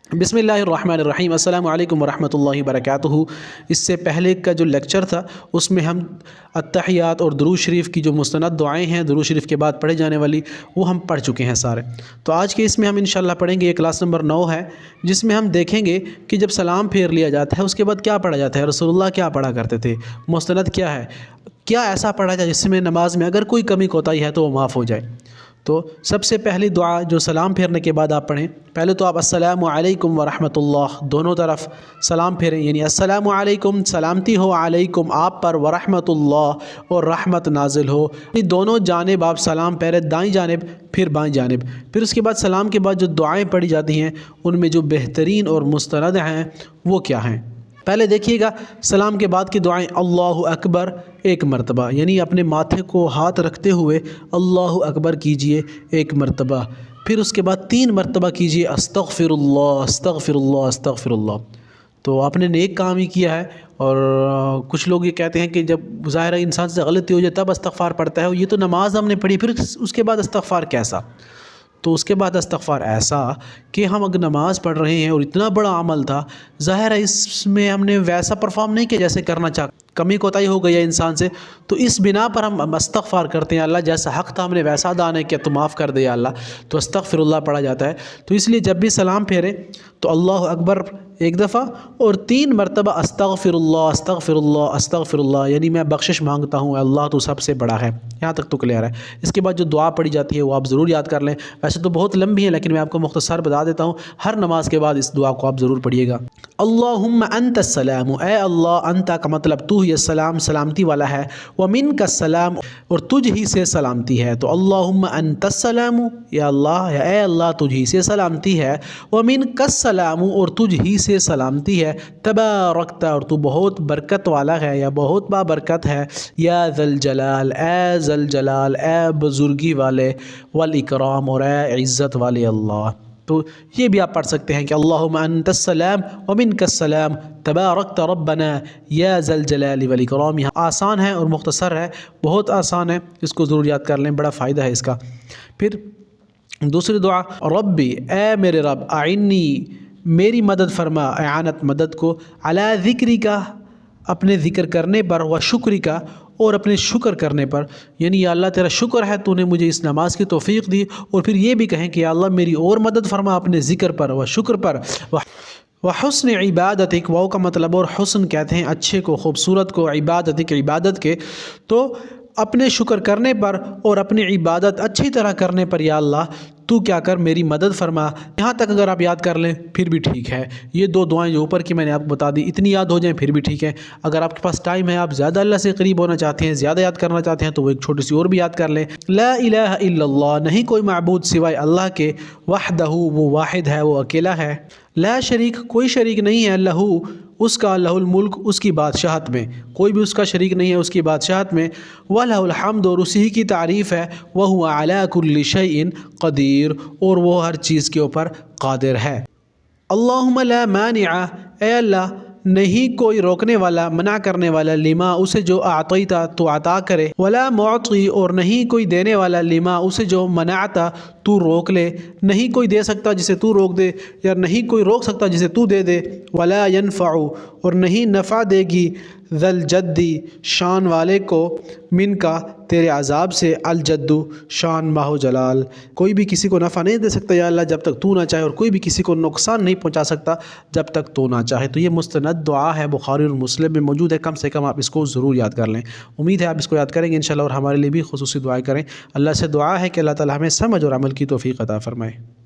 بسم اللہ الرحمن الرحیم۔ السلام علیکم ورحمۃ اللہ وبرکاتہ۔ اس سے پہلے کا جو لیکچر تھا اس میں ہم التحیات اور درود شریف کی جو مستند دعائیں ہیں درود شریف کے بعد پڑھے جانے والی وہ ہم پڑھ چکے ہیں سارے۔ تو آج کے اس میں ہم انشاءاللہ پڑھیں گے، یہ کلاس نمبر 9 ہے، جس میں ہم دیکھیں گے کہ جب سلام پھیر لیا جاتا ہے اس کے بعد کیا پڑھا جاتا ہے، رسول اللہ کیا پڑھا کرتے تھے، مستند کیا ہے، کیا ایسا پڑھا جائے جس میں نماز میں اگر کوئی کمی کوتاہی ہے تو وہ معاف ہو جائے۔ تو سب سے پہلی دعا جو سلام پھیرنے کے بعد آپ پڑھیں، پہلے تو آپ السلام علیکم ورحمۃ اللہ دونوں طرف سلام پھیریں، یعنی السلام علیکم سلامتی ہو علیکم آپ پر، ورحمۃ اللہ اور رحمت نازل ہو، دونوں جانب آپ سلام پھیریں، دائیں جانب پھر بائیں جانب۔ پھر اس کے بعد سلام کے بعد جو دعائیں پڑھی جاتی ہیں ان میں جو بہترین اور مستند ہیں وہ کیا ہیں۔ پہلے دیکھیے گا سلام کے بعد کی دعائیں، اللہ اکبر ایک مرتبہ، یعنی اپنے ماتھے کو ہاتھ رکھتے ہوئے اللہ اکبر کیجئے ایک مرتبہ، پھر اس کے بعد 3 مرتبہ کیجئے استغفر اللہ استغفر اللہ استغفر اللہ۔ تو آپ نے نیک کام ہی کیا ہے، اور کچھ لوگ یہ کہتے ہیں کہ جب ظاہر ہے انسان سے غلطی ہو جائے تب استغفار پڑھتا ہے، یہ تو نماز ہم نے پڑھی، پھر اس کے بعد استغفار کیسا؟ تو اس کے بعد استغفار ایسا کہ ہم اگر نماز پڑھ رہے ہیں اور اتنا بڑا عمل تھا، ظاہر ہے اس میں ہم نے ویسا پرفارم نہیں کیا جیسے کرنا چاہتے، کمی کوتاہی ہو گئی ہے انسان سے، تو اس بنا پر ہم استغفار کرتے ہیں، اللہ جیسا حق تھا ہم نے ویسا ادا نہیں کیا تو معاف کر دے یا اللہ، تو استغفر اللہ پڑھا جاتا ہے۔ تو اس لیے جب بھی سلام پھیرے تو اللہ اکبر ایک دفعہ اور 3 مرتبہ استغفر اللہ استغفر اللہ استغفر اللہ، یعنی میں بخشش مانگتا ہوں، اللہ تو سب سے بڑا ہے، یہاں تک تو کلیئر ہے۔ اس کے بعد جو دعا پڑھی جاتی ہے وہ آپ ضرور یاد کر لیں، ویسے تو بہت لمبی ہے لیکن میں آپ کو مختصر بتا دیتا ہوں، ہر نماز کے بعد اس دعا کو آپ ضرور پڑھیے گا۔ اللہم انت السلام، اے اللہ، انت کا مطلب تو ہی السلام سلامتی والا ہے، ومنک السلام اور تجھ ہی سے سلامتی ہے، تو اللہم انت السلام، یا اللہ یا اے اللہ تجھ ہی سے سلامتی ہے، ومنک السلام اور تجھ ہی سے سلامتی ہے، تبارکت اور تو بہت برکت والا ہے یا بہت بابرکت ہے، یا ذی الجلال اے ذی الجلال اے بزرگی والے، والاکرام اور اے عزت والے اللہ۔ تو یہ بھی آپ پڑھ سکتے ہیں کہ اللہم انت السلام ومنک السلام تبارکت ربنا یا ذی الجلال والاکرام۔ یہ آسان ہے اور مختصر ہے، بہت آسان ہے، اس کو ضرور یاد کر لیں، بڑا فائدہ ہے اس کا۔ پھر دوسری دعا، ربی اے میرے رب، اعنی میری مدد فرما، اعانت مدد کو، علی ذکری کا اپنے ذکر کرنے پر، و شکری کا اور اپنے شکر کرنے پر، یعنی یا اللہ تیرا شکر ہے تو نے مجھے اس نماز کی توفیق دی، اور پھر یہ بھی کہیں کہ یا اللہ میری اور مدد فرما اپنے ذکر پر و شکر پر، وحسن عبادتک، واو کا مطلب اور حسن کہتے ہیں اچھے کو، خوبصورت کو، عبادتک عبادت کے، تو اپنے شکر کرنے پر اور اپنی عبادت اچھی طرح کرنے پر یا اللہ تو کیا کر میری مدد فرما۔ یہاں تک اگر آپ یاد کر لیں پھر بھی ٹھیک ہے، یہ 2 دعائیں جو اوپر کی میں نے آپ کو بتا دی اتنی یاد ہو جائیں پھر بھی ٹھیک ہے۔ اگر آپ کے پاس ٹائم ہے، آپ زیادہ اللہ سے قریب ہونا چاہتے ہیں، زیادہ یاد کرنا چاہتے ہیں، تو وہ ایک چھوٹی سی اور بھی یاد کر لیں، لا الہ الا اللہ، نہیں کوئی معبود سوائے اللہ کے، وحدہ وہ واحد ہے، وہ اکیلا ہے، لا شریک کوئی شریک نہیں ہے، لہو اس کا، لہ الملک اس کی بادشاہت میں، کوئی بھی اس کا شریک نہیں ہے اس کی بادشاہت میں، وَلَهُ الْحَمْدُ اور اسی کی تعریف ہے، وَهُوَ عَلَى كُلِّ شَيْءٍ قدیر اور وہ ہر چیز کے اوپر قادر ہے۔ اللہم لا مانع اے اللہ نہیں کوئی روکنے والا، منع کرنے والا، لما اسے جو اعطیتا تو عطا کرے، ولا معطی اور نہیں کوئی دینے والا، لما اسے جو منعتا تو روک لے، نہیں کوئی دے سکتا جسے تو روک دے، یا نہیں کوئی روک سکتا جسے تو دے دے، ولا ينفع اور نہیں نفع دے گی، ذی الجدی شان والے کو، من کا تیرے عذاب سے، الجد شان ماہو جلال، کوئی بھی کسی کو نفع نہیں دے سکتا یا اللہ جب تک تو نہ چاہے، اور کوئی بھی کسی کو نقصان نہیں پہنچا سکتا جب تک تو نہ چاہے۔ تو یہ مستند دعا ہے، بخاری اور مسلم میں موجود ہے، کم سے کم آپ اس کو ضرور یاد کر لیں، امید ہے آپ اس کو یاد کریں گے انشاءاللہ، اور ہمارے لیے بھی خصوصی دعائیں کریں۔ اللہ سے دعا ہے کہ اللہ تعالی ہمیں سمجھ اور عمل کی توفیق عطا فرمائے۔